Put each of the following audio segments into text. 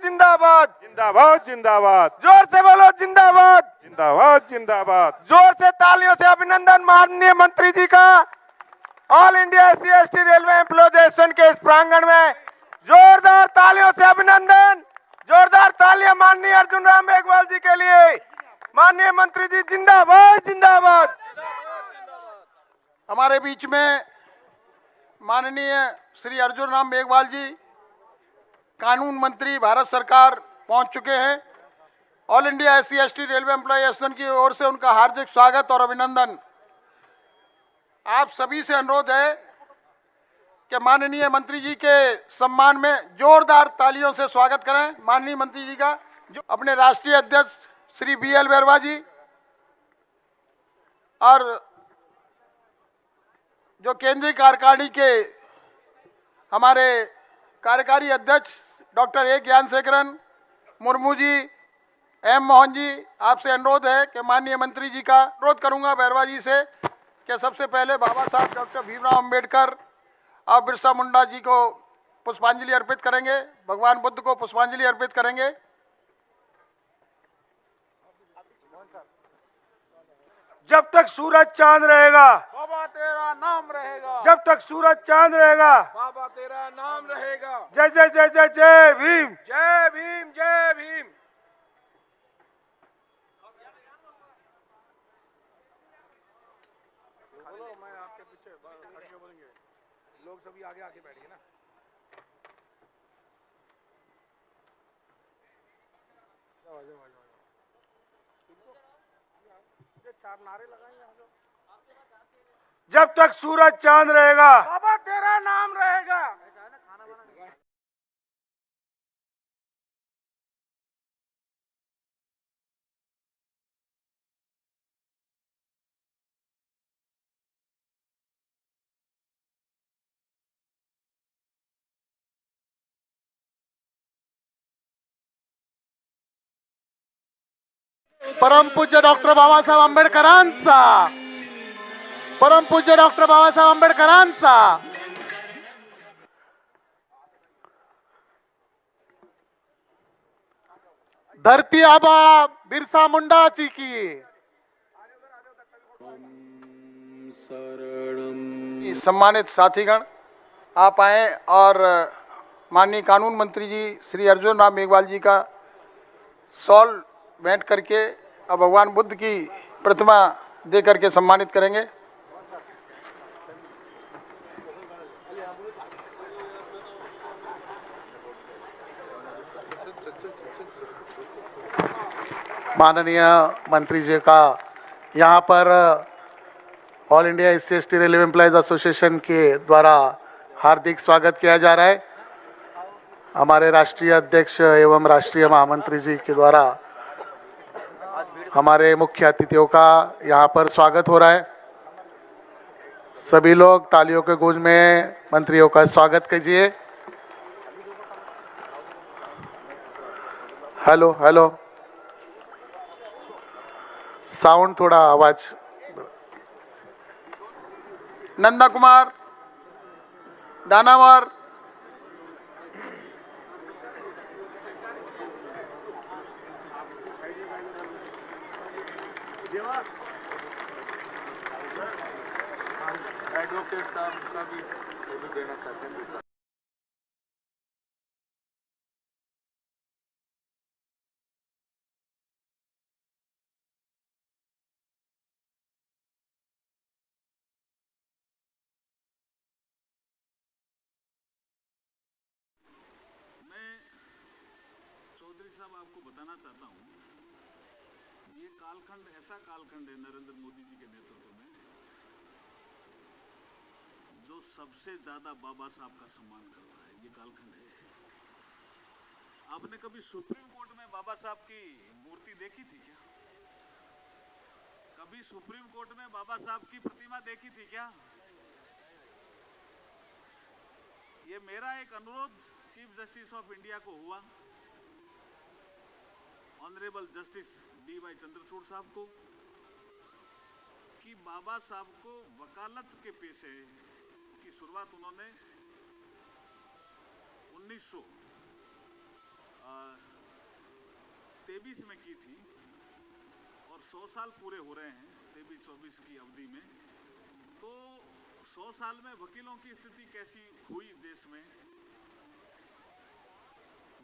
जिंदाबाद। जिंदाबाद जिंदाबाद जोर से बोलो जिंदाबाद। जिंदाबाद जिंदाबाद। जोर से तालियों से अभिनंदन माननीय मंत्री जी का। ऑल इंडिया SC/ST रेलवे एम्प्लॉयजेशन के इस प्रांगण में जोरदार तालियों से अभिनंदन। जोरदार तालियां माननीय अर्जुन राम मेघवाल जी के लिए। माननीय मंत्री जी जिंदाबाद जिंदाबाद। हमारे बीच में माननीय श्री अर्जुन राम मेघवाल जी कानून मंत्री भारत सरकार पहुंच चुके हैं। All India SC/ST railway employee association की ओर से उनका हार्दिक स्वागत और अभिनंदन। आप सभी से अनुरोध है कि माननीय मंत्री जी के सम्मान में जोरदार तालियों से स्वागत करें माननीय मंत्री जी का। जो अपने राष्ट्रीय अध्यक्ष श्री BL बैरवा जी और जो केंद्रीय कार्यकारिणी के हमारे कार्यकारी अध्यक्ष doctor A Gnanasekaran Murmu ji, M Mohan ji, आपसे अनुरोध है कि माननीय मंत्री जी का अनुरोध करूंगा बैरवा जी से कि सबसे पहले बाबा साहब डॉक्टर भीमराव अंबेडकर और बिरसा मुंडा जी को पुष्पांजलि अर्पित करेंगे, भगवान बुद्ध को पुष्पांजलि अर्पित करेंगे। जब तक सूरज चांद रहेगा बाबा तेरा नाम रहेगा, जब तक सूरज चांद रहेगा बाबा तेरा नाम रहेगा। जय जय जय जय जय भीम। जय भीम जय भीम। मैं आपके पीछे बोलेंगे, लोग सभी आगे आके बैठिए ना। चार नारे लगाएंगे हम लोग। जब तक सूरज चांद रहेगा बाबा तेरा नाम रहेगा। परम पूज्य डॉक्टर बाबासाहेब आंबेडकरांचा, परम पूज्य डॉक्टर बाबासाहेब आंबेडकरांचा। धरती आबा बिरसा मुंडा जी की। सम्मानित साथीगण, आप आए और माननीय कानून मंत्री जी श्री अर्जुन राम मेघवाल जी का शॉल भेंट करके अब भगवान बुद्ध की प्रतिमा दे करके सम्मानित करेंगे। माननीय मंत्री जी का यहाँ पर all India SC/ST railway employees association के द्वारा हार्दिक स्वागत किया जा रहा है। हमारे राष्ट्रीय अध्यक्ष एवं राष्ट्रीय महामंत्री जी के द्वारा हमारे मुख्य अतिथियों का यहाँ पर स्वागत हो रहा है। सभी लोग तालियों के गूंज में मंत्रियों का स्वागत कीजिए। हेलो हेलो, साउंड थोड़ा आवाज। नंदा कुमार दानावर, एडवोकेट साहब का भी फोटो देना चाहते हैं। मैं चौधरी साहब आपको बताना चाहता हूँ, ये कालखंड ऐसा कालखंड है नरेंद्र मोदी जी के नेतृत्व में जो सबसे ज्यादा बाबा साहब का सम्मान कर रहा है। ये कालखंड है। आपने कभी सुप्रीम कोर्ट में बाबा साहब की मूर्ति देखी थी क्या? कभी सुप्रीम कोर्ट में बाबा साहब की प्रतिमा देखी थी क्या? ये मेरा एक अनुरोध चीफ जस्टिस ऑफ इंडिया को हुआ, ऑनरेबल जस्टिस DY चंद्रचूड़ साहब को, कि बाबा साहब को वकालत के पेशे की शुरुआत उन्होंने 1900 1923 में की थी और 100 साल पूरे हो रहे हैं 23-24 की अवधि में। तो 100 साल में वकीलों की स्थिति कैसी हुई देश में,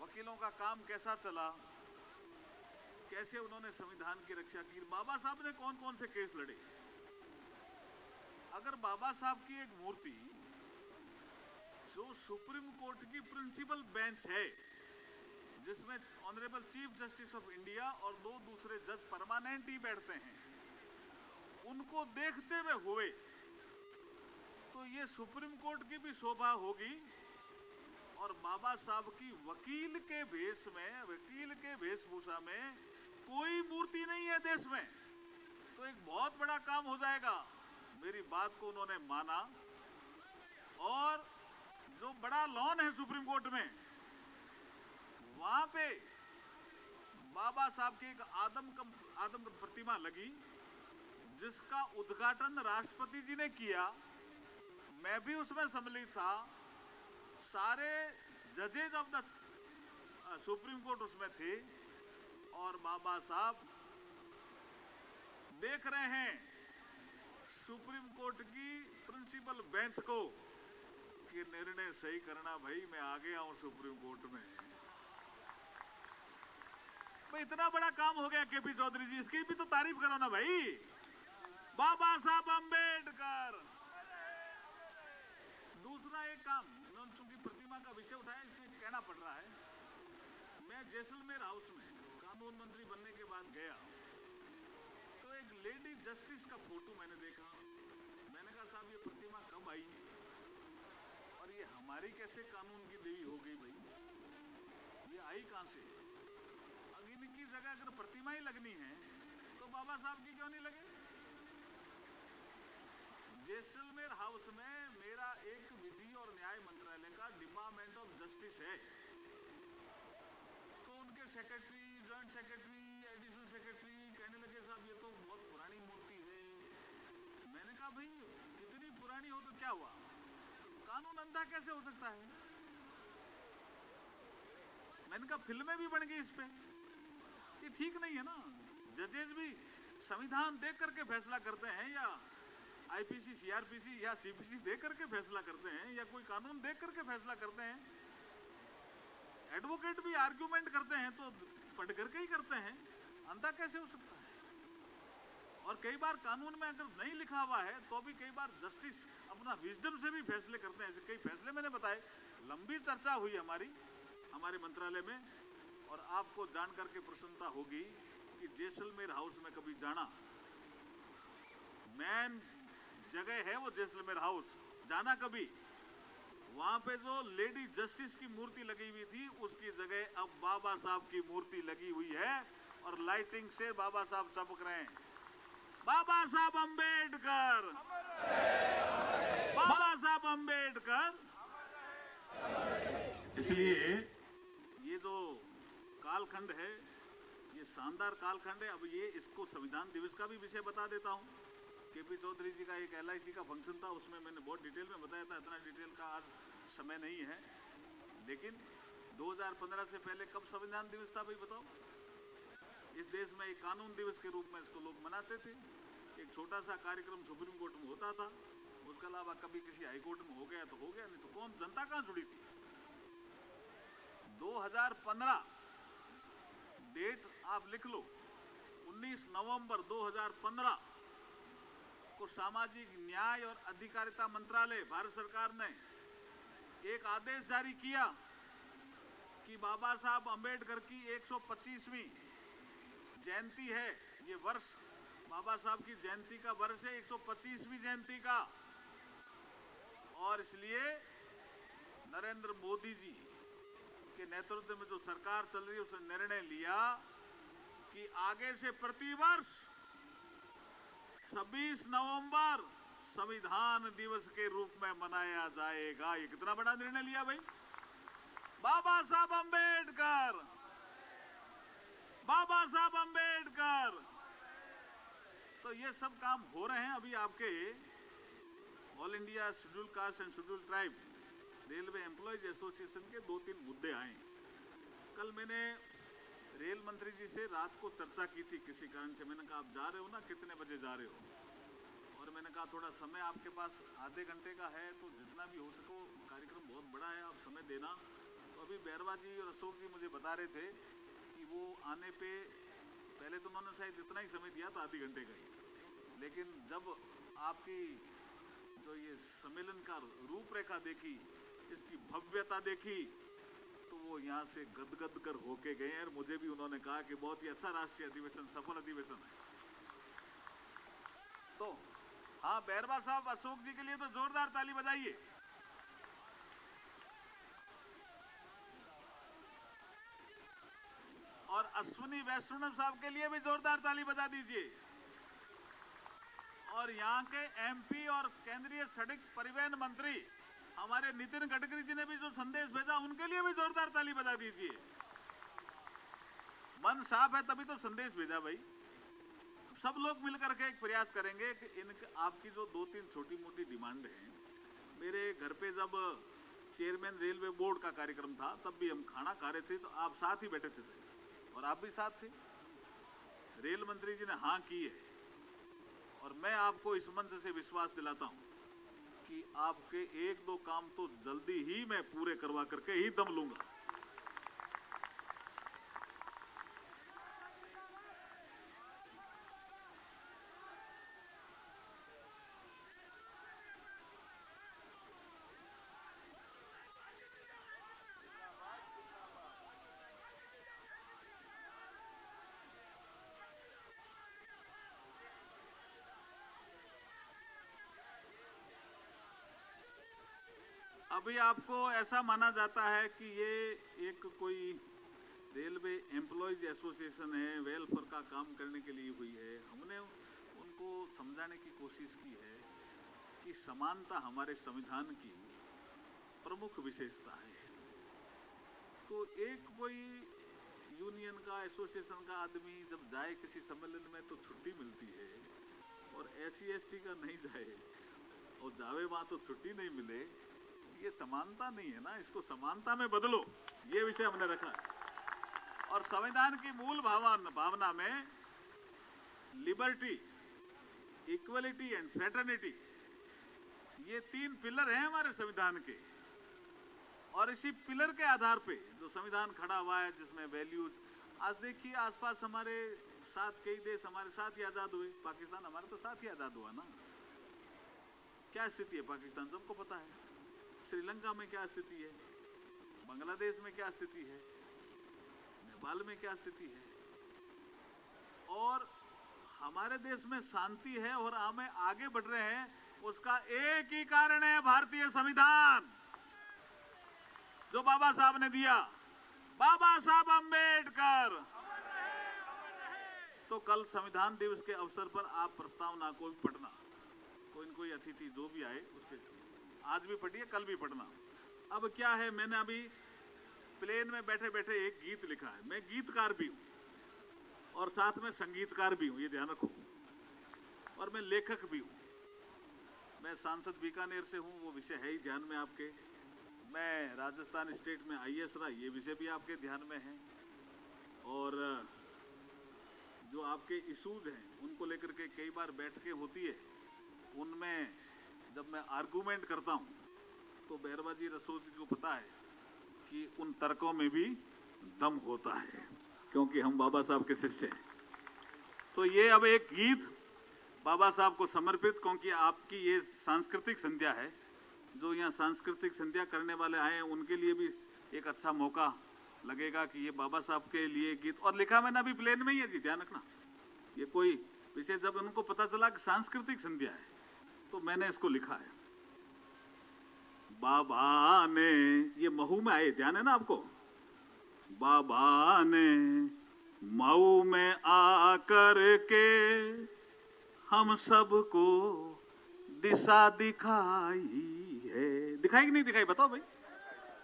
वकीलों का काम कैसा चला, कैसे उन्होंने संविधान की रक्षा की, बाबा साहब ने कौन कौन से केस लड़े। अगर बाबा साहब की एक मूर्ति जो सुप्रीम कोर्ट की प्रिंसिपल बेंच है, जिसमें honourable chief justice of India और 2 दूसरे जज परमानेंट ही बैठते हैं, उनको देखते हुए तो ये सुप्रीम कोर्ट की भी शोभा होगी और बाबा साहब की वकील के भेष में, वकील के वेशभूषा में कोई मूर्ति नहीं है देश में, तो एक बहुत बड़ा काम हो जाएगा। मेरी बात को उन्होंने माना और जो बड़ा लॉन है सुप्रीम कोर्ट में, वहां पे बाबा साहब की एक आदम प्रतिमा लगी, जिसका उद्घाटन राष्ट्रपति जी ने किया। मैं भी उसमें सम्मिलित था, सारे जजेज ऑफ द सुप्रीम कोर्ट उसमें थे और बाबा साहब देख रहे हैं सुप्रीम कोर्ट की प्रिंसिपल बेंच को कि निर्णय सही करना भाई, मैं आ गया हूं सुप्रीम कोर्ट में। भाई इतना बड़ा काम हो गया केपी चौधरी जी, इसकी भी तो तारीफ करो ना भाई। बाबा साहब अंबेडकर। दूसरा एक काम, उन्होंने चूंकि प्रतिमा का विषय उठाया इसलिए कहना पड़ रहा है। मैं जैसलमेर हाउस में कानून मंत्री बनने के बाद गया तो एक लेडी जस्टिस का फोटो मैंने देखा। मैंने कहा साहब ये प्रतिमा कब आई और ये हमारी कैसे कानून की देवी हो गई भाई, ये आई कहां से। अब इनकी जगह अगर प्रतिमा ही लगनी है तो बाबा साहब की क्यों नहीं लगे। जैसलमेर हाउस में मेरा एक विधि और न्याय मंत्रालय का डिपार्टमेंट ऑफ जस्टिस है, तो उनके secretary, joint secretary, additional secretary कहने लगे साहब ये तो बहुत पुरानी मूर्ति है। मैंने कहा भाई कितनी पुरानी हो तो क्या हुआ, कानून अंधा कैसे हो सकता है। मैंने कहा फिल्में भी बन गई इस पे, ये ठीक नहीं है ना। जजेज भी संविधान देख करके फैसला करते हैं या आईपीसी, सीआरपीसी या सीपीसी देख करके फैसला करते हैं या कोई कानून देख करके फैसला करते हैं। एडवोकेट भी आर्ग्यूमेंट करते हैं तो पढ़ करके ही करते हैं, अंधा कैसे हो सकता है। और कई बार कानून में अगर नहीं लिखा हुआ है तो भी कई बार जस्टिस अपना विजडम से भी फैसले करते हैं। कई फैसले मैंने बताए, लंबी चर्चा हुई हमारे मंत्रालय में और आपको जान करके प्रसन्नता होगी कि जैसलमेर हाउस में कभी जाना, मैन जगह है वो जैसलमेर हाउस, जाना कभी, वहां पे जो लेडी जस्टिस की मूर्ति लगी हुई थी उसकी जगह अब बाबा साहब की मूर्ति लगी हुई है और लाइटिंग से बाबा साहब चमक रहे हैं। बाबा साहब अंबेडकर, बाबा साहब अंबेडकर। इसलिए ये जो कालखंड है ये शानदार कालखंड है। अब ये इसको संविधान दिवस का भी विषय बता देता हूँ। केपी चौधरी जी का एक LIC का फंक्शन था, उसमें मैंने बहुत डिटेल में बताया था, इतना डिटेल का आज समय नहीं है। लेकिन 2015 से पहले कब संविधान दिवस था भाई बताओ। इस देश में एक कानून दिवस के रूप में इसको लोग मनाते थे। एक छोटा सा कार्यक्रम सुप्रीम कोर्ट में होता था, उसके अलावा कभी किसी हाई कोर्ट में हो गया तो हो गया, नहीं तो कौन, जनता कहाँ जुड़ी थी। 2015 डेट आप लिख लो, 19 नवंबर 2015 को सामाजिक न्याय और अधिकारिता मंत्रालय भारत सरकार ने एक आदेश जारी किया कि बाबा साहब अंबेडकर की 125वीं जयंती है, ये वर्ष बाबा साहब की जयंती का वर्ष है, 125वीं जयंती का। और इसलिए नरेंद्र मोदी जी के नेतृत्व में जो सरकार चल रही है उसने निर्णय लिया कि आगे से प्रतिवर्ष 26 नवंबर संविधान दिवस के रूप में मनाया जाएगा। ये कितना बड़ा निर्णय लिया भाई। बाबा साहब अंबेडकर, बाबा साहब अंबेडकर। तो ये सब काम हो रहे हैं। अभी आपके all India schedule caste and schedule tribe railway employees association के 2-3 मुद्दे आए। कल मैंने रेल मंत्री जी से रात को चर्चा की थी किसी कारण से। मैंने कहा आप जा रहे हो ना, कितने बजे जा रहे हो? और मैंने कहा थोड़ा समय आपके पास आधे घंटे का है, तो जितना भी हो सको, कार्यक्रम बहुत बड़ा है, आप समय देना। तो अभी बैरवा जी और अशोक जी मुझे बता रहे थे कि वो आने पे पहले तो उन्होंने शायद इतना ही समय दिया था, आधे घंटे का ही, लेकिन जब आपकी जो ये सम्मेलन का रूपरेखा देखी, इसकी भव्यता देखी, तो वो यहाँ से गदगद कर होके गए। और मुझे भी उन्होंने कहा कि बहुत ही अच्छा राष्ट्रीय अधिवेशन, सफल अधिवेशन है। तो हाँ, बैरवा साहब, अशोक जी के लिए तो जोरदार ताली बजाइए। और अश्विनी वैष्णव साहब के लिए भी जोरदार ताली बजा दीजिए। और यहाँ के एमपी और केंद्रीय सड़क परिवहन मंत्री हमारे नितिन गडकरी जी ने भी जो संदेश भेजा, उनके लिए भी जोरदार ताली बजा दीजिए। मन साफ है तभी तो संदेश भेजा भाई। सब लोग मिलकर के एक प्रयास करेंगे कि आपकी जो 2-3 छोटी मोटी डिमांड है। मेरे घर पे जब चेयरमैन रेलवे बोर्ड का कार्यक्रम था, तब भी हम खाना खा रहे थे, तो आप साथ ही बैठे थे और आप भी साथ थे। रेल मंत्री जी ने हाँ की है, और मैं आपको इस मंच से विश्वास दिलाता हूं कि आपके 1-2 काम तो जल्दी ही मैं पूरे करवा करके ही दम लूंगा। अभी आपको ऐसा माना जाता है कि ये एक कोई रेलवे एम्प्लॉयज एसोसिएशन है, वेलफेयर का काम करने के लिए हुई है। हमने उनको समझाने की कोशिश की है कि समानता हमारे संविधान की प्रमुख विशेषता है। तो एक कोई यूनियन का, एसोसिएशन का आदमी जब जाए किसी सम्मेलन में तो छुट्टी मिलती है, और SC/ST का नहीं जाए और जावे वहां तो छुट्टी नहीं मिले, ये समानता नहीं है ना। इसको समानता में बदलो, ये विषय हमने रखा है। और संविधान की मूल भावना में लिबर्टी, इक्वलिटी एंड फ्रेटर्निटी, ये 3 पिलर हैं हमारे संविधान के। और इसी पिलर के आधार पे जो संविधान खड़ा हुआ है, जिसमें वैल्यूज, आज देखिए आसपास हमारे साथ कई देश हमारे साथ ही आजाद हुए। पाकिस्तान हमारे तो साथ ही आजाद हुआ ना। क्या स्थिति है पाकिस्तान, सबको पता है। श्रीलंका में क्या स्थिति है, बांग्लादेश में क्या स्थिति है, नेपाल में क्या स्थिति है। और हमारे देश में शांति है और हम आगे बढ़ रहे हैं, उसका एक ही कारण है, भारतीय संविधान जो बाबा साहब ने दिया, बाबा साहब अम्बेडकर। तो कल संविधान दिवस के अवसर पर आप प्रस्तावना को भी पढ़ना, कोई न कोई अतिथि जो भी आए उसके, आज भी पढ़िए, कल भी पढ़ना। अब क्या है, मैंने अभी प्लेन में बैठे बैठे एक गीत लिखा है। मैं गीतकार भी हूं और साथ में संगीतकार भी हूं, ये ध्यान रखो, और मैं लेखक भी हूं। मैं सांसद बीकानेर से हूं, वो विषय है ही ध्यान में आपके। मैं राजस्थान स्टेट में IAS रहा, ये विषय भी आपके ध्यान में है। और जो आपके इशूज हैं उनको लेकर के कई बार बैठकें होती है, उनमें जब मैं आर्गूमेंट करता हूं तो बैरवा जी, रसोई जी को पता है कि उन तर्कों में भी दम होता है, क्योंकि हम बाबा साहब के शिष्य हैं। तो ये अब एक गीत बाबा साहब को समर्पित, क्योंकि आपकी ये सांस्कृतिक संध्या है, जो यहाँ सांस्कृतिक संध्या करने वाले आए हैं उनके लिए भी एक अच्छा मौका लगेगा कि ये बाबा साहब के लिए गीत। और लिखा मैंने अभी प्लेन में ही है जी, ध्यान रखना। ये कोई विषय जब उनको पता चला कि सांस्कृतिक संध्या है, तो मैंने इसको लिखा है। बाबा ने, ये महू में आए, ध्यान है ना आपको। बाबा ने मऊ में आकर के हम सबको दिशा दिखाई है। दिखाई कि नहीं दिखाई, बताओ भाई,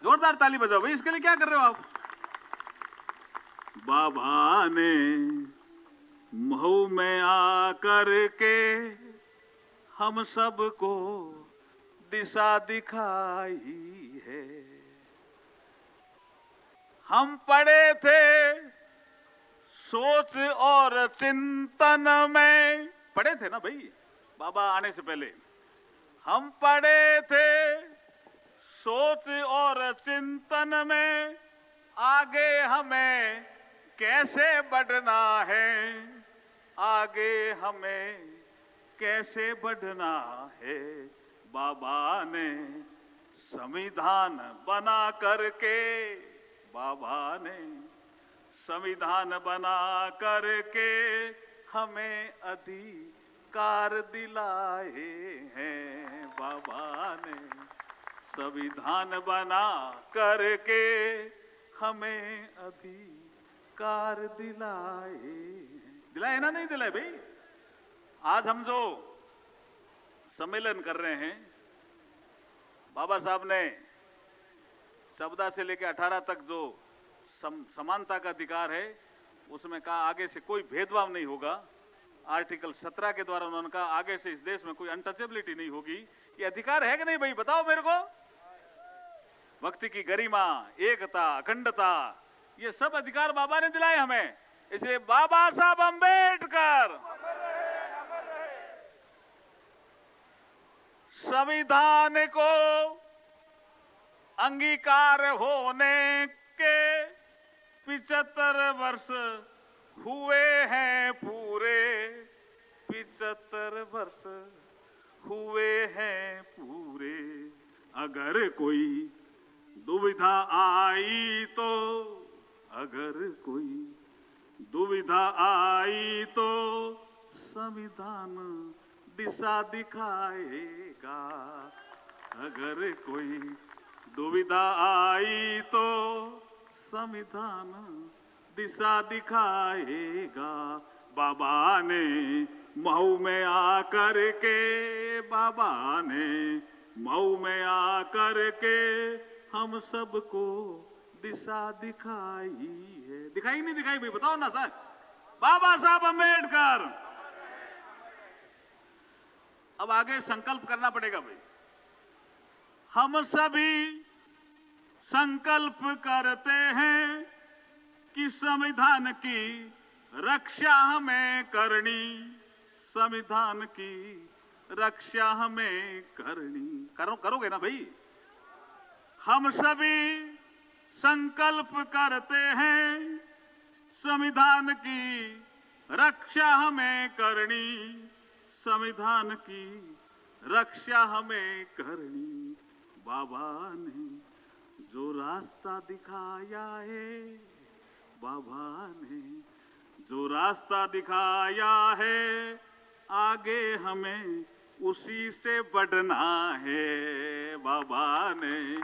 जोरदार ताली बजाओ भाई। इसके लिए क्या कर रहे हो आप। बाबा ने महू में आकर के हम सबको दिशा दिखाई है। हम पढ़े थे सोच और चिंतन में पढ़े थे ना भाई, बाबा आने से पहले हम पढ़े थे। सोच और चिंतन में आगे हमें कैसे बढ़ना है, आगे हमें कैसे बढ़ना है। बाबा ने संविधान बना करके, बाबा ने संविधान बना करके हमें अधिकार दिलाए हैं। बाबा ने संविधान बना करके हमें अधिकार दिलाए हैं। दिलाए ना, नहीं दिलाए भाई। आज हम जो सम्मेलन कर रहे हैं, बाबा साहब ने 14 से लेकर 18 तक जो समानता का अधिकार है, उसमें कहा आगे से कोई भेदभाव नहीं होगा। आर्टिकल 17 के द्वारा उन्होंने कहा आगे से इस देश में कोई अनटचेबिलिटी नहीं होगी। ये अधिकार है कि नहीं भाई, बताओ मेरे को। व्यक्ति की गरिमा, एकता, अखंडता, ये सब अधिकार बाबा ने दिलाए हमें। इसलिए बाबा साहब अंबेडकर संविधान को अंगीकार होने के 75 वर्ष हुए हैं पूरे, 75 वर्ष हुए हैं पूरे। अगर कोई दुविधा आई तो, अगर कोई दुविधा आई तो संविधान दिशा दिखाएगा। अगर कोई दुविधा आई तो संविधान दिशा दिखाएगा। बाबा ने मऊ में आकर के, बाबा ने मऊ में आकर के हम सबको दिशा दिखाई है। दिखाई नहीं दिखाई भाई, बताओ ना सर। बाबा साहब अंबेडकर। अब आगे संकल्प करना पड़ेगा भाई। हम सभी संकल्प करते हैं कि संविधान की रक्षा हमें करनी, संविधान की रक्षा हमें करनी। करोगे ना भाई। हम सभी संकल्प करते हैं संविधान की रक्षा हमें करनी, संविधान की रक्षा हमें करनी। बाबा ने जो रास्ता दिखाया है, बाबा ने जो रास्ता दिखाया है, आगे हमें उसी से बढ़ना है। बाबा ने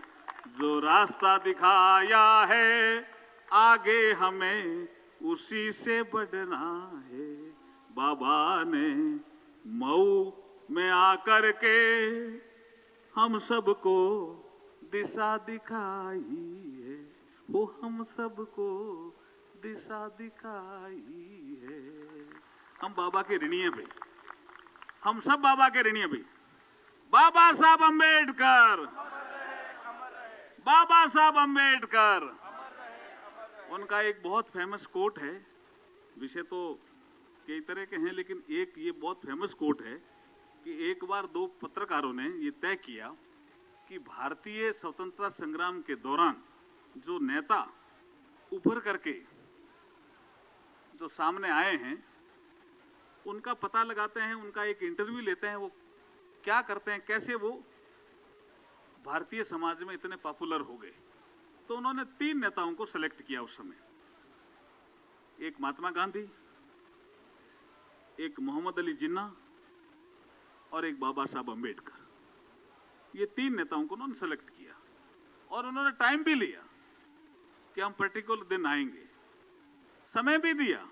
जो रास्ता दिखाया है, आगे हमें उसी से बढ़ना है। बाबा ने मऊ में आकर के हम सबको दिशा दिखाई है, वो हम सबको दिशा दिखाई है। हम बाबा के ऋणी हैं भाई, हम सब बाबा के ऋणी हैं भाई। बाबा साहब अंबेडकर, बाबा साहब अंबेडकर। उनका एक बहुत फेमस कोट है, विषय तो कई तरह के हैं, लेकिन एक ये बहुत फेमस कोट है कि एक बार दो पत्रकारों ने ये तय किया कि भारतीय स्वतंत्रता संग्राम के दौरान जो नेता उभर करके जो सामने आए हैं, उनका पता लगाते हैं, उनका एक इंटरव्यू लेते हैं, वो क्या करते हैं, कैसे वो भारतीय समाज में इतने पॉपुलर हो गए। तो उन्होंने 3 नेताओं को सेलेक्ट किया उस समय। एक महात्मा गांधी, एक मोहम्मद अली जिन्ना और एक बाबा साहब अंबेडकर। ये 3 नेताओं को उन्होंने सेलेक्ट किया और उन्होंने टाइम भी लिया कि हम पर्टिकुलर दिन आएंगे, समय भी दिया।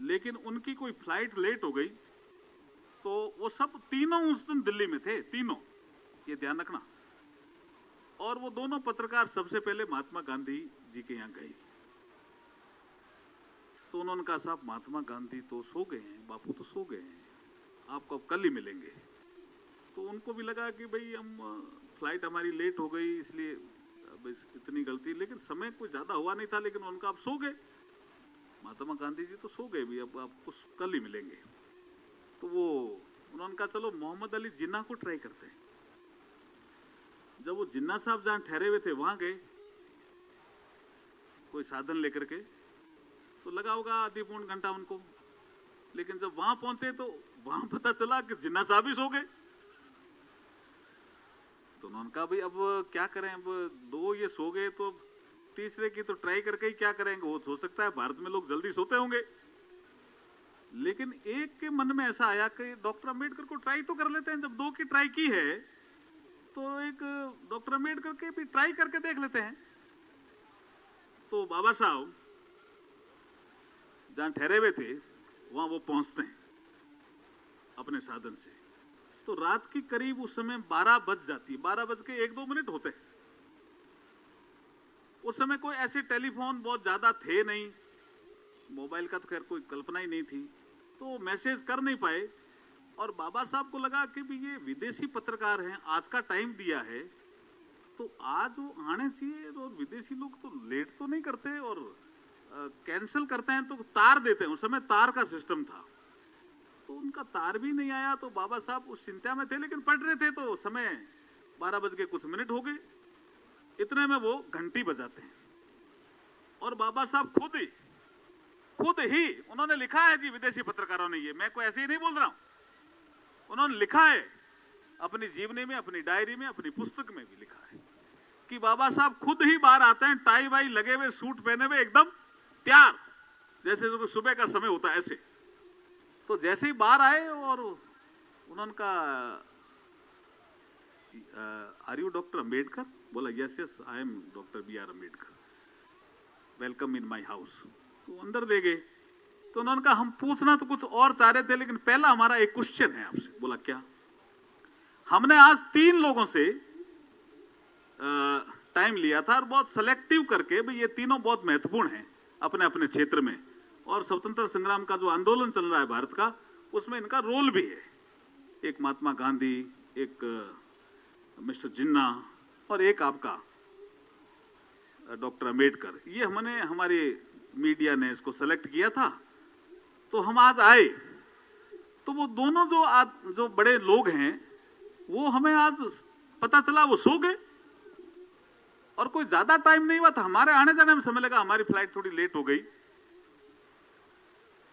लेकिन उनकी कोई फ्लाइट लेट हो गई तो वो सब तीनों उस दिन दिल्ली में थे, तीनों, ये ध्यान रखना। और वो दोनों पत्रकार सबसे पहले महात्मा गांधी जी के यहाँ गए। तो उन्होंने कहा साहब महात्मा गांधी तो सो गए हैं, बापू तो सो गए हैं, आपको अब कल ही मिलेंगे। तो उनको भी लगा कि भाई हम फ्लाइट हमारी लेट हो गई इसलिए इतनी गलती, लेकिन समय कोई ज्यादा हुआ नहीं था, लेकिन उनका अब सो गए। महात्मा गांधी जी तो सो गए भी, अब आपको कल ही मिलेंगे। तो वो उन्होंने कहा चलो मोहम्मद अली जिन्ना को ट्राई करते हैं। जब वो जिन्ना साहब जहां ठहरे हुए थे वहां गए कोई साधन लेकर के, तो लगा होगा आधी पौन घंटा उनको, लेकिन जब वहां पहुंचे तो वहां पता चला कि जिन्ना साहब ही सो गए। तो उन्होंने कहा भाई अब क्या करें, अब दो ये सो गए तो तीसरे की तो ट्राई करके ही क्या करेंगे, वो हो सकता है भारत में लोग जल्दी सोते होंगे। लेकिन एक के मन में ऐसा आया कि डॉक्टर अंबेडकर को ट्राई तो कर लेते हैं, जब दो की ट्राई की है तो एक डॉक्टर अंबेडकर के भी ट्राई करके देख लेते हैं। तो बाबा साहब जहां ठहरे हुए थे वहां वो पहुंचते हैं अपने साधन से। तो रात की करीब उस समय 12 बज जाती है, 12:01-2 होते हैं। उस समय कोई ऐसे टेलीफोन बहुत ज्यादा थे नहीं, मोबाइल का तो खैर कोई कल्पना ही नहीं थी, तो मैसेज कर नहीं पाए। और बाबा साहब को लगा कि भी ये विदेशी पत्रकार हैं, आज का टाइम दिया है तो आज वो आने चाहिए, और विदेशी लोग तो लेट तो नहीं करते और कैंसिल करते हैं तो तार देते हैं। उस समय तार का सिस्टम था, तो उनका तार भी नहीं आया। तो बाबा साहब उस चिंता में थे, लेकिन पढ़ रहे थे तो समय 12 हो गए। इतने में वो घंटी बजाते हैं और बाबा साहब खुद ही उन्होंने लिखा है जी, विदेशी पत्रकारों ने, ये मैं कोई ऐसे ही नहीं बोल रहा हूं, उन्होंने लिखा है अपनी जीवनी में, अपनी डायरी में, अपनी पुस्तक में भी लिखा है कि बाबा साहब खुद ही बाहर आते हैं, टाई वाई लगे हुए, सूट पहने हुए, एकदम तैयार, जैसे सुबह का समय होता है ऐसे। तो जैसे ही बाहर आए और उन्होंने कहा आर यू डॉक्टर अंबेडकर? बोला yes yes I am doctor BR Ambedkar, welcome in my house. तो अंदर ले गए। तो उन्होंने कहा हम पूछना तो कुछ और चाह रहे थे, लेकिन पहला हमारा एक क्वेश्चन है आपसे। बोला क्या? हमने आज 3 लोगों से टाइम लिया था और बहुत सेलेक्टिव करके, भाई ये तीनों बहुत महत्वपूर्ण हैं अपने अपने क्षेत्र में, और स्वतंत्र संग्राम का जो आंदोलन चल रहा है भारत का, उसमें इनका रोल भी है। एक महात्मा गांधी, एक मिस्टर जिन्ना और एक आपका डॉक्टर अंबेडकर। ये हमने, हमारे मीडिया ने इसको सेलेक्ट किया था। तो हम आज आए तो वो दोनों जो बड़े लोग हैं वो हमें आज पता चला वो सो गए, और कोई ज्यादा टाइम नहीं हुआ था, हमारे आने जाने में समय लगा, हमारी फ्लाइट थोड़ी लेट हो गई।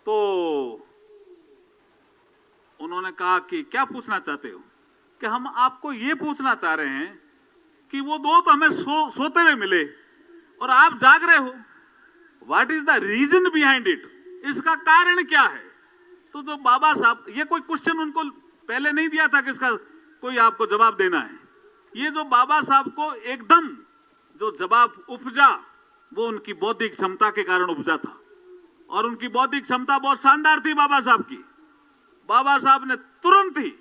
तो उन्होंने कहा कि क्या पूछना चाहते हो? कि हम आपको ये पूछना चाह रहे हैं कि वो दो तो हमें सोते हुए मिले और आप जाग रहे हो, what is the reason behind it? इसका कारण क्या है? तो जो बाबा साहब, ये कोई क्वेश्चन उनको पहले नहीं दिया था कि इसका कोई आपको जवाब देना है। ये जो बाबा साहब को एकदम जो जवाब उपजा, वो उनकी बौद्धिक क्षमता के कारण उपजा था, और उनकी बौद्धिक क्षमता बहुत शानदार थी बाबा साहब की। बाबा साहब ने तुरंत ही,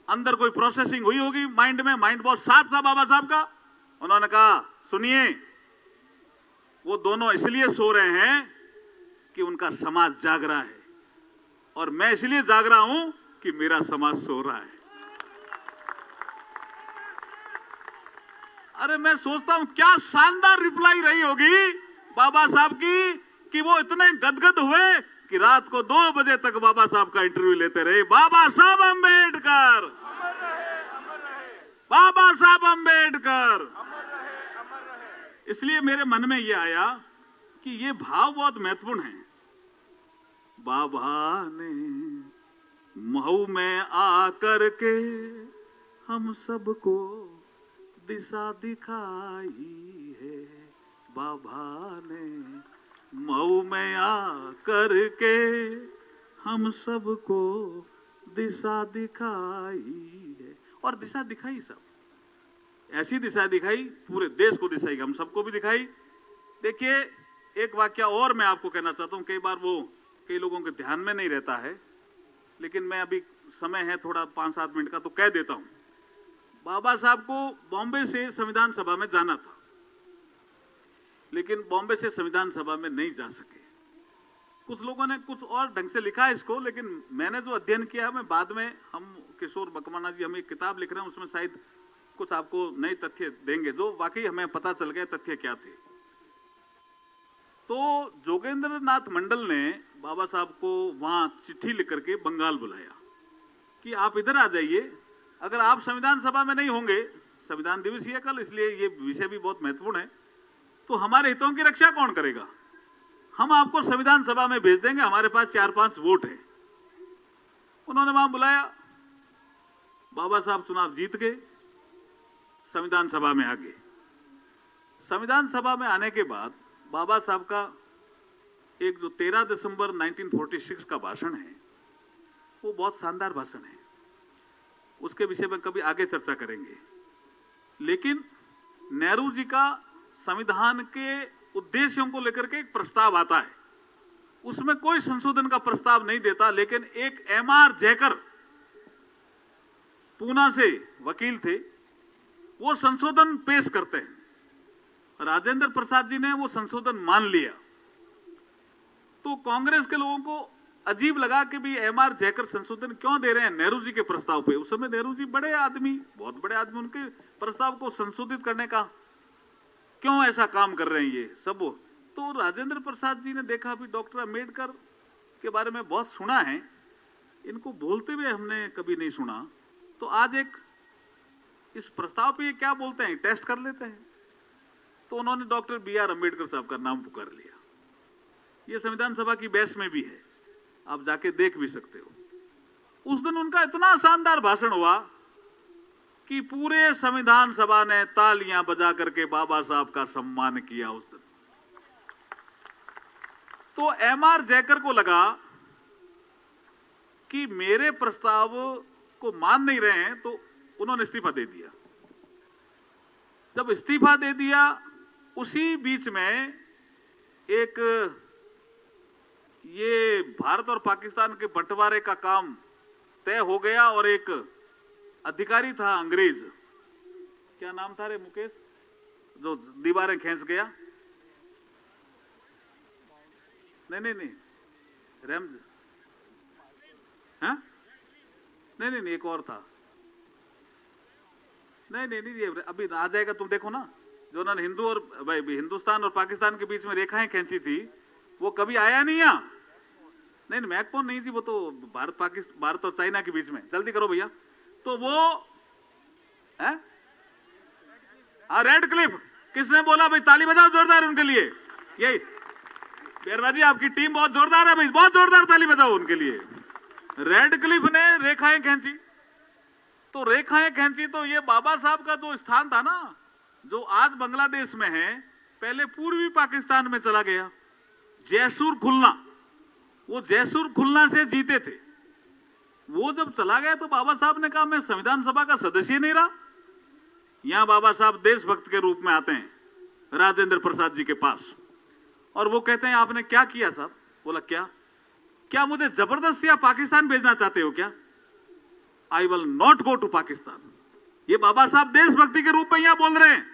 अंदर कोई प्रोसेसिंग हुई होगी माइंड में, माइंड बहुत शार्प था बाबा साहब का। उन्होंने कहा सुनिए, वो दोनों इसलिए सो रहे हैं कि उनका समाज जाग रहा है, और मैं इसलिए जाग रहा हूं कि मेरा समाज सो रहा है। अरे मैं सोचता हूं क्या शानदार रिप्लाई रही होगी बाबा साहब की, कि वो इतने गदगद हुए कि रात को 2 बजे तक बाबा साहब का इंटरव्यू लेते रहे। बाबा साहब अंबेडकर, बाबा साहब अंबेडकर। इसलिए मेरे मन में यह आया कि ये भाव बहुत महत्वपूर्ण है। बाबा ने महू में आकर के हम सबको दिशा दिखाई है। बाबा ने मऊ में आकर के हम सबको दिशा दिखाई है, और दिशा दिखाई सब, ऐसी दिशा दिखाई, पूरे देश को दिखाई, हम सबको भी दिखाई। देखिए एक वाक्य और मैं आपको कहना चाहता हूं, कई बार वो कई लोगों के ध्यान में नहीं रहता है, लेकिन मैं अभी समय है थोड़ा 5-7 मिनट का तो कह देता हूं। बाबा साहब को बॉम्बे से संविधान सभा में जाना था, लेकिन बॉम्बे से संविधान सभा में नहीं जा सके। कुछ लोगों ने कुछ और ढंग से लिखा है इसको, लेकिन मैंने जो अध्ययन किया है, मैं बाद में, हम किशोर बकमाना जी हम एक किताब लिख रहे हैं, उसमें शायद कुछ आपको नए तथ्य देंगे जो वाकई हमें पता चल गए तथ्य क्या थे। तो जोगेंद्र नाथ मंडल ने बाबा साहब को वहां चिट्ठी लिख करके बंगाल बुलाया कि आप इधर आ जाइए, अगर आप संविधान सभा में नहीं होंगे, संविधान दिवस ही है कल, इसलिए ये विषय भी बहुत महत्वपूर्ण है, तो हमारे हितों की रक्षा कौन करेगा? हम आपको संविधान सभा में भेज देंगे, हमारे पास 4-5 वोट है। उन्होंने वहां बुलाया, बाबा साहब चुनाव जीत गए, संविधान सभा में आ गए। संविधान सभा में आने के बाद बाबा साहब का एक जो 13 दिसंबर 1946 का भाषण है, वो बहुत शानदार भाषण है, उसके विषय में कभी आगे चर्चा करेंगे। लेकिन नेहरू जी का संविधान के उद्देश्यों को लेकर के एक प्रस्ताव आता है, उसमें कोई संशोधन का प्रस्ताव नहीं देता, लेकिन एक एमआर जयकर पूना से वकील थे, वो संशोधन पेश करते हैं। राजेंद्र प्रसाद जी ने वो संशोधन मान लिया, तो कांग्रेस के लोगों को अजीब लगा कि भी एमआर जयकर संशोधन क्यों दे रहे हैं नेहरू जी के प्रस्ताव पे। उस समय नेहरू जी बड़े आदमी, बहुत बड़े आदमी, उनके प्रस्ताव को संशोधित करने का क्यों ऐसा काम कर रहे हैं ये सब। तो राजेंद्र प्रसाद जी ने देखा भी डॉक्टर अंबेडकर के बारे में बहुत सुना है, इनको बोलते हुए हमने कभी नहीं सुना, तो आज एक इस प्रस्ताव पे ये क्या बोलते हैं टेस्ट कर लेते हैं। तो उन्होंने डॉक्टर BR अंबेडकर साहब का नाम पुकार लिया। ये संविधान सभा की बहस में भी है, आप जाके देख भी सकते हो। उस दिन उनका इतना शानदार भाषण हुआ कि पूरे संविधान सभा ने तालियां बजा करके बाबा साहब का सम्मान किया उस दिन। तो एमआर जयकर को लगा कि मेरे प्रस्ताव को मान नहीं रहे हैं, तो उन्होंने इस्तीफा दे दिया। जब इस्तीफा दे दिया, उसी बीच में एक ये भारत और पाकिस्तान के बंटवारे का काम तय हो गया, और एक अधिकारी था अंग्रेज, क्या नाम था रे मुकेश, जो दीवारें खींच गया, नहीं रैम, हाँ नहीं एक और था, नहीं ये अभी आ जाएगा, तुम देखो ना, जो उन्होंने हिंदुस्तान और पाकिस्तान के बीच में रेखाएं खींची थी, वो कभी आया नहीं यहाँ। नहीं मैकपोन नहीं जी, वो तो भारत और चाइना के बीच में, जल्दी करो भैया। तो वो है रेड क्लिफ, किसने बोला भाई, ताली बजाओ जोरदार उनके लिए। यही बेरवा जी, आपकी टीम बहुत जोरदार है भाई, बहुत जोरदार ताली बजाओ उनके लिए। रेड क्लिफ ने रेखाएं खींची, तो रेखाएं खींची, तो ये बाबा साहब का जो स्थान था ना, जो आज बांग्लादेश में है, पहले पूर्वी पाकिस्तान में चला गया। जैसूर खुलना, वो जैसूर खुलना से जीते थे, वो जब चला गया तो बाबा साहब ने कहा मैं संविधान सभा का सदस्य नहीं रहा। यहां बाबा साहब देशभक्त के रूप में आते हैं राजेंद्र प्रसाद जी के पास, और वो कहते हैं आपने क्या किया साहब? बोला क्या मुझे जबरदस्ती आप पाकिस्तान भेजना चाहते हो क्या? I will not go to Pakistan. ये बाबा साहब देशभक्ति के रूप में यहां बोल रहे हैं,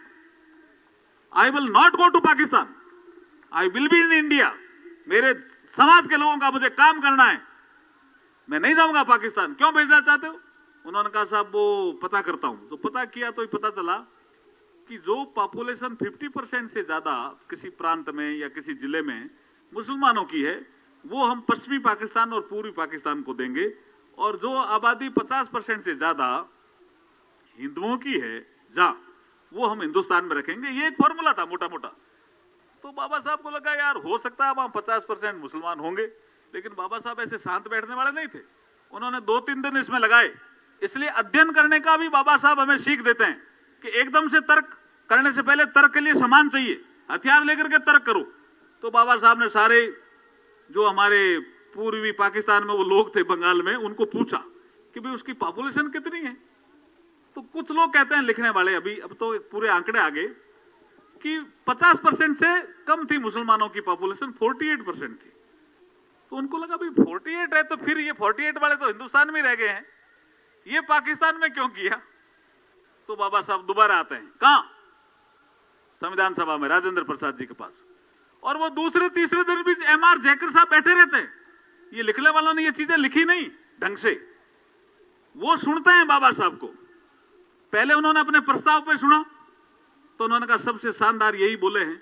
I will not go to Pakistan, I will be in India. मेरे समाज के लोगों का मुझे काम करना है, मैं नहीं जाऊंगा पाकिस्तान। क्यों भेजना चाहते हो? उन्होंने कहा साहब वो पता करता हूं। तो पता किया तो पता चला कि जो पॉपुलेशन 50% से ज्यादा किसी प्रांत में या किसी जिले में मुसलमानों की है, वो हम पश्चिमी पाकिस्तान और पूर्वी पाकिस्तान को देंगे, और जो आबादी 50% से ज्यादा हिंदुओं की है वो हम हिंदुस्तान में रखेंगे। ये एक फॉर्मूला था मोटा मोटा। तो बाबा साहब को लगा यार हो सकता है वहां 50% मुसलमान होंगे, लेकिन बाबा साहब ऐसे शांत बैठने वाले नहीं थे। उन्होंने 2-3 दिन इसमें लगाए। इसलिए अध्ययन करने का भी बाबा साहब हमें सीख देते हैं कि एकदम से तर्क करने से पहले तर्क के लिए सामान चाहिए, हथियार लेकर के तर्क करो। तो बाबा साहब ने सारे जो हमारे पूर्वी पाकिस्तान में वो लोग थे बंगाल में, उनको पूछा कि भाई उसकी पॉपुलेशन कितनी है। तो कुछ लोग कहते हैं लिखने वाले, अब तो पूरे आंकड़े आ गए कि 50% से कम थी मुसलमानों की पॉपुलेशन, 48% थी। तो उनको लगा भाई 48 है तो फिर ये 48 वाले तो हिंदुस्तान में रह गए हैं, ये पाकिस्तान में क्यों किया? तो बाबा साहब दोबारा आते हैं, कहां? संविधान सभा में राजेंद्र प्रसाद जी के पास। और वो दूसरे तीसरे दिन भी एमआर जयकर साहब बैठे रहते हैं। ये लिखने वालों ने ये चीजें लिखी नहीं ढंग से, वो सुनते हैं बाबा साहब को। पहले उन्होंने अपने प्रस्ताव पे सुना, तो उन्होंने कहा सबसे शानदार यही बोले हैं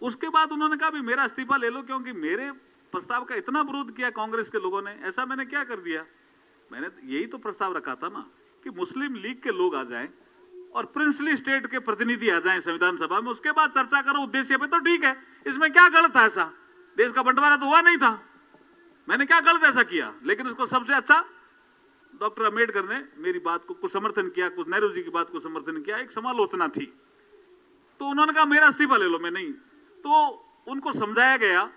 उसके बाद उन्होंने कहा भी मेरा इस्तीफा ले लो, क्योंकि मेरे प्रस्ताव का इतना विरोध किया कांग्रेस के लोगों ने। ऐसा मैंने क्या कर दिया? मैंने यही तो प्रस्ताव रखा था ना कि मुस्लिम लीग के लोग आ जाएं और प्रिंसली स्टेट के प्रतिनिधि आ जाएं संविधान सभा में, उसके बाद चर्चा करो उद्देश्य पे, तो ठीक है। इसमें क्या गलत है? ऐसा देश का बंटवारा तो हुआ नहीं था, मैंने क्या गलत ऐसा किया? लेकिन उसको सबसे अच्छा डॉक्टर अम्बेडकर ने मेरी बात को कुछ समर्थन किया, कुछ नेहरू जी की बात को समर्थन किया, एक समालोचना थी, तो उन्होंने कहा मेरा इस्तीफा ले लो। मैं नहीं, तो उनको समझाया गया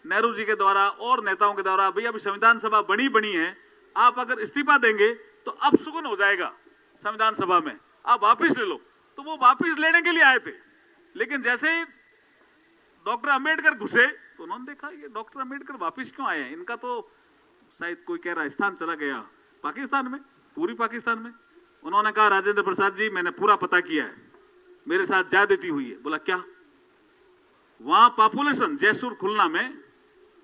नेहरू जी के द्वारा और नेताओं के द्वारा, भैया अभी संविधान सभा बनी है, आप अगर इस्तीफा देंगे तो अब सुकून हो जाएगा संविधान सभा में, आप वापिस ले लो। तो वो वापिस लेने के लिए आए थे, लेकिन जैसे ही डॉक्टर अम्बेडकर घुसे तो उन्होंने देखा ये डॉक्टर अम्बेडकर वापिस क्यों आए हैं, इनका तो शायद कोई कह रहा स्थान चला गया पाकिस्तान में, पूरी पाकिस्तान में। उन्होंने कहा राजेंद्र प्रसाद जी मैंने पूरा पता किया है, मेरे साथ ज्यादती हुई है। बोला क्या? वहां पॉपुलेशन जयसूर खुलना में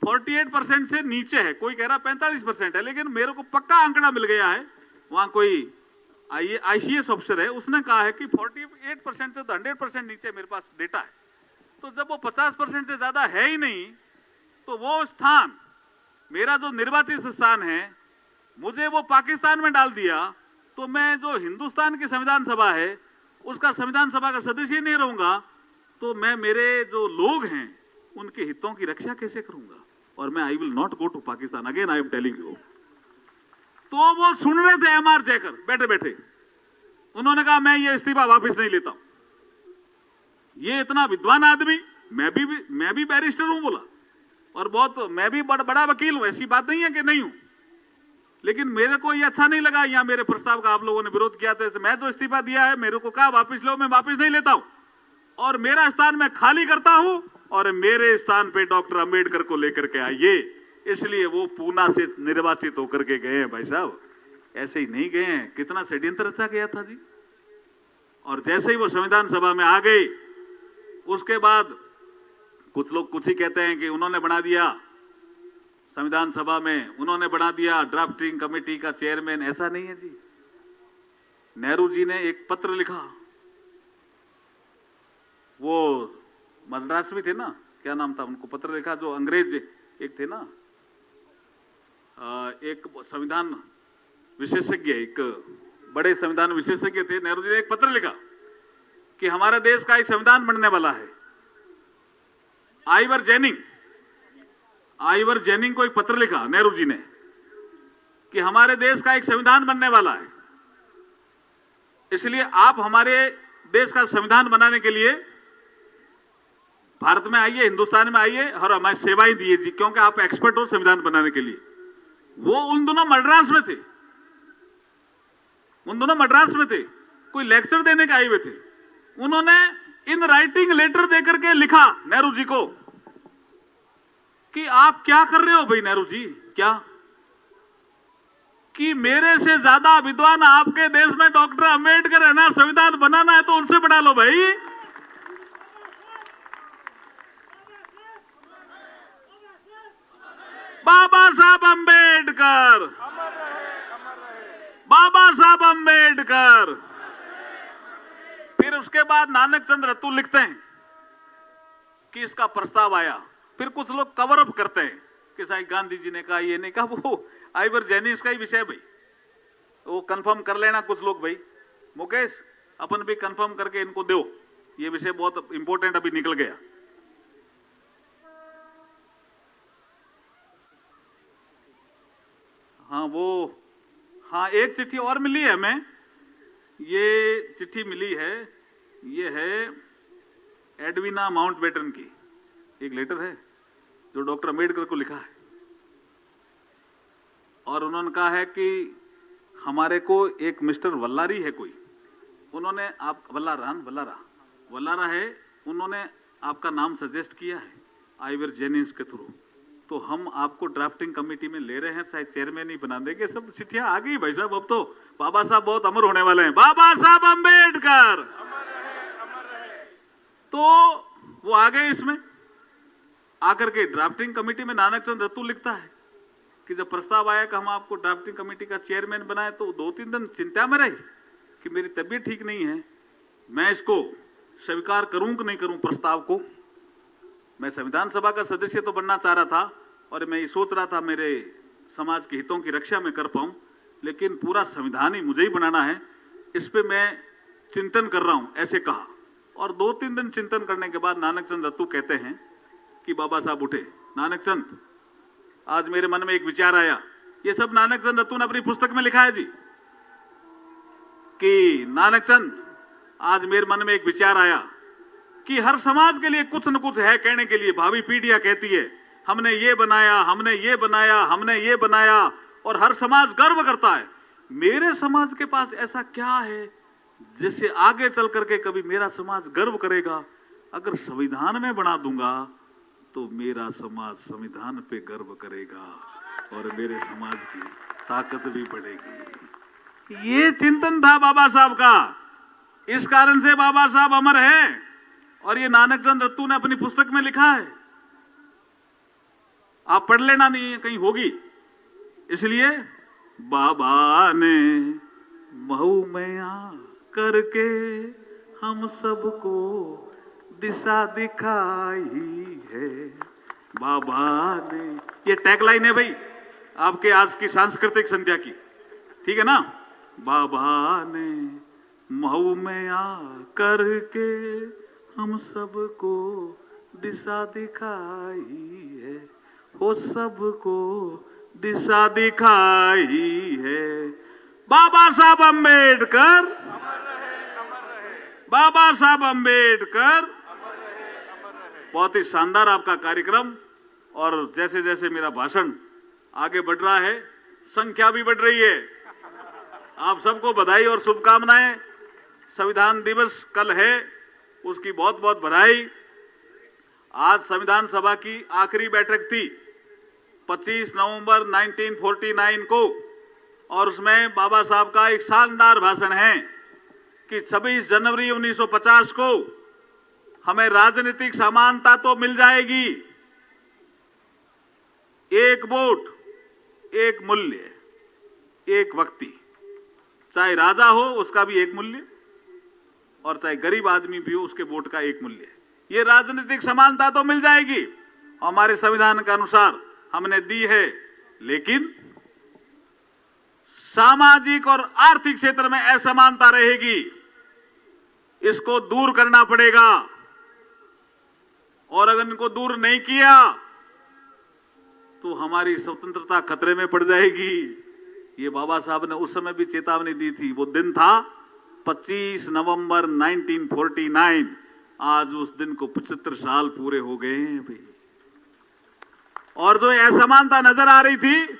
48% से नीचे है, कोई कह रहा 45% है, लेकिन मेरे को पक्का आंकड़ा मिल गया है। वहां कोई ICS ऑफिसर है, उसने कहा है कि 48% से 100% नीचे मेरे पास डेटा है। तो जब वो 50% से ज्यादा है ही नहीं, तो वो स्थान मेरा जो निर्वाचित स्थान है, मुझे वो पाकिस्तान में डाल दिया, तो मैं जो हिंदुस्तान की संविधान सभा है उसका संविधान सभा का सदस्य ही नहीं रहूंगा, तो मैं मेरे जो लोग हैं उनके हितों की रक्षा कैसे करूंगा? और मैं I will not go to Pakistan again, I am telling you. तो वो सुन रहे थे MR जयकर बैठे बैठे, उन्होंने कहा मैं ये इस्तीफा वापस नहीं लेता हूं। ये इतना विद्वान आदमी, मैं भी बैरिस्टर हूं बोला, और बहुत मैं भी बड़ा वकील हूं, ऐसी बात नहीं है कि नहीं हूं, लेकिन मेरे को ये अच्छा नहीं लगा यहाँ मेरे प्रस्ताव का आप लोगों ने विरोध किया, तो मैं जो इस्तीफा दिया है मेरे को कहा वापस लो, मैं वापस नहीं लेता हूं, और मेरा स्थान मैं खाली करता हूं, और मेरे स्थान पे डॉक्टर अम्बेडकर को लेकर के आइए। इसलिए वो पूना से निर्वाचित होकर के गए हैं भाई साहब, ऐसे ही नहीं गए हैं। कितना षड्यंत्र रचा गया था जी। और जैसे ही वो संविधान सभा में आ गए, उसके बाद कुछ लोग कुछ ही कहते हैं कि उन्होंने बना दिया संविधान सभा में, उन्होंने बना दिया ड्राफ्टिंग कमेटी का चेयरमैन। ऐसा नहीं है जी। नेहरू जी ने एक पत्र लिखा, वो मद्रास में थे ना, क्या नाम था उनको, पत्र लिखा जो अंग्रेज एक थे ना, एक संविधान विशेषज्ञ, एक बड़े संविधान विशेषज्ञ थे। नेहरू जी ने एक पत्र लिखा कि हमारे देश का एक संविधान बनने वाला है। आइवर जेनिंग को एक पत्र लिखा नेहरू जी ने कि हमारे देश का एक संविधान बनने वाला है, इसलिए आप हमारे देश का संविधान बनाने के लिए भारत में आइए, हिंदुस्तान में आइए, और हमारी सेवाएं दीजिए, क्योंकि आप एक्सपर्ट हो संविधान बनाने के लिए। वो उन दोनों मद्रास में थे, कोई लेक्चर देने के आए हुए थे। उन्होंने इन राइटिंग लेटर देकर के लिखा नेहरू जी को कि आप क्या कर रहे हो भाई नेहरू जी, क्या कि मेरे से ज्यादा विद्वान आपके देश में डॉक्टर अम्बेडकर है ना, संविधान बनाना है तो उनसे बना लो भाई। बाबा साहब अम्बेडकर, बाबा साहब अम्बेडकर। फिर उसके बाद नानक चंद्र रत्तू लिखते हैं कि इसका प्रस्ताव आया। फिर कुछ लोग कवर अप करते हैं कि शायद गांधी जी ने कहा, ये नहीं कहा, वो आइवर जेनिंग्स का ही विषय भाई, वो कंफर्म कर लेना कुछ लोग भाई। मुकेश अपन भी कंफर्म करके इनको दो, ये विषय बहुत इंपॉर्टेंट अभी निकल गया। हाँ एक चिट्ठी और मिली है हमें, ये चिट्ठी मिली है, ये है एडविना माउंटबेटन की एक लेटर है जो डॉक्टर अम्बेडकर को लिखा है, और उन्होंने कहा है कि हमारे को एक मिस्टर वल्लारी है कोई, उन्होंने आप वल्लारा है, उन्होंने आपका नाम सजेस्ट किया है आइवर जेनिंग्स के थ्रू, तो हम आपको ड्राफ्टिंग कमेटी में ले रहे हैं, शायद चेयरमैन ही बना देंगे। सब चिट्ठियां आ गई भाई साहब, अब तो बाबा साहब बहुत अमर होने वाले हैं। बाबा साहब अम्बेडकर तो वो आ गए इसमें आकर के ड्राफ्टिंग कमेटी में। नानक चंद्र रत्तू लिखता है कि जब प्रस्ताव आया कि हम आपको ड्राफ्टिंग कमेटी का चेयरमैन बनाए, तो 2-3 दिन चिंता में रहे कि मेरी तबीयत ठीक नहीं है, मैं इसको स्वीकार करूं कि नहीं करूं प्रस्ताव को। मैं संविधान सभा का सदस्य तो बनना चाह रहा था और मैं ये सोच रहा था मेरे समाज के हितों की रक्षा में कर पाऊं, लेकिन पूरा संविधान ही मुझे ही बनाना है, इस पे मैं चिंतन कर रहा हूं, ऐसे कहा। और 2-3 दिन चिंतन करने के बाद नानक चंद रत्तू कहते हैं कि बाबा साहब उठे, नानक चंद आज मेरे मन में एक विचार आया। ये सब नानक चंद रत्तू ने अपनी पुस्तक में लिखा है जी, कि नानक चंद आज मेरे मन में एक विचार आया कि हर समाज के लिए कुछ न कुछ है कहने के लिए। भावी पीढ़ियां कहती है हमने ये बनाया, हमने ये बनाया, हमने ये बनाया, और हर समाज गर्व करता है। मेरे समाज के पास ऐसा क्या है जिससे आगे चल करके कभी मेरा समाज गर्व करेगा? अगर संविधान में बना दूंगा तो मेरा समाज संविधान पे गर्व करेगा और मेरे समाज की ताकत भी बढ़ेगी। ये चिंतन था बाबा साहब का। इस कारण से बाबा साहब अमर है और ये नानक चंद रत्तू ने अपनी पुस्तक में लिखा है, आप पढ़ लेना, नहीं कहीं होगी। इसलिए बाबा ने महू में आ करके हम सबको दिशा दिखाई है। बाबा ने, ये टैगलाइन है भाई आपके आज की सांस्कृतिक संध्या की, ठीक है ना? बाबा ने महू में आ करके हम सबको दिशा दिखाई है, वो सबको दिशा दिखाई है। बाबा साहब अंबेडकर, बाबा साहब अंबेडकर। बहुत ही शानदार आपका कार्यक्रम, और जैसे जैसे मेरा भाषण आगे बढ़ रहा है संख्या भी बढ़ रही है। आप सबको बधाई और शुभकामनाएं। संविधान दिवस कल है, उसकी बहुत बहुत बधाई। आज संविधान सभा की आखिरी बैठक थी 25 नवंबर 1949 को, और उसमें बाबा साहब का एक शानदार भाषण है कि 26 जनवरी 1950 को हमें राजनीतिक समानता तो मिल जाएगी, एक वोट, एक मूल्य, एक व्यक्ति, चाहे राजा हो उसका भी एक मूल्य और चाहे गरीब आदमी भी हो उसके वोट का एक मूल्य। ये राजनीतिक समानता तो मिल जाएगी, हमारे संविधान के अनुसार हमने दी है, लेकिन सामाजिक और आर्थिक क्षेत्र में असमानता रहेगी, इसको दूर करना पड़ेगा। और अगर इनको दूर नहीं किया तो हमारी स्वतंत्रता खतरे में पड़ जाएगी। ये बाबा साहब ने उस समय भी चेतावनी दी थी। वो दिन था 25 नवंबर 1949। आज उस दिन को 75 साल पूरे हो गए हैं भाई। और जो असमानता नजर आ रही थी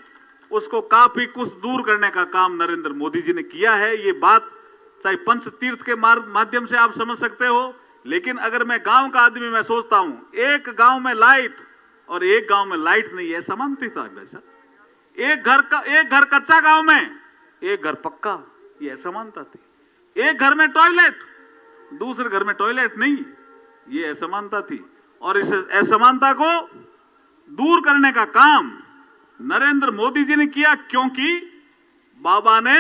उसको काफी कुछ दूर करने का काम नरेंद्र मोदी जी ने किया है। ये बात चाहे पंच तीर्थ के माध्यम से आप समझ सकते हो, लेकिन अगर मैं गांव का आदमी मैं सोचता हूं, एक गांव में लाइट और एक गांव में लाइट नहीं है, समानता है वैसा। एक घर कच्चा गांव में, एक घर पक्का, ये असमानता थी। एक घर में टॉयलेट, दूसरे घर में टॉयलेट नहीं, ये असमानता थी। और इस असमानता को दूर करने का काम नरेंद्र मोदी जी ने किया, क्योंकि बाबा ने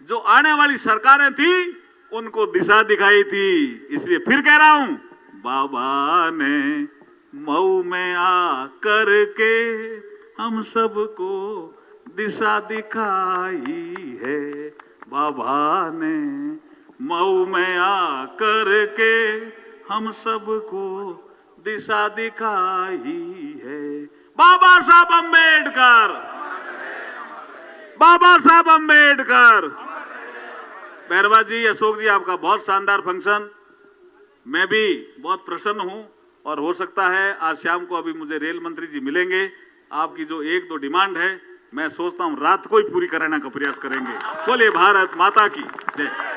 जो आने वाली सरकारें थी उनको दिशा दिखाई थी। इसलिए फिर कह रहा हूं, बाबा ने मऊ में आ करके हम सबको दिशा दिखाई है। बाबा ने मऊ में आ करके हम सबको दिशा दिखाई है। बाबा साहब अंबेडकर, बाबा साहब अंबेडकर। बैरवा जी, अशोक जी, आपका बहुत शानदार फंक्शन, मैं भी बहुत प्रसन्न हूं। और हो सकता है आज शाम को अभी मुझे रेल मंत्री जी मिलेंगे, आपकी जो 1-2 डिमांड है मैं सोचता हूं रात को ही पूरी कराने का प्रयास करेंगे। बोले भारत माता की जय।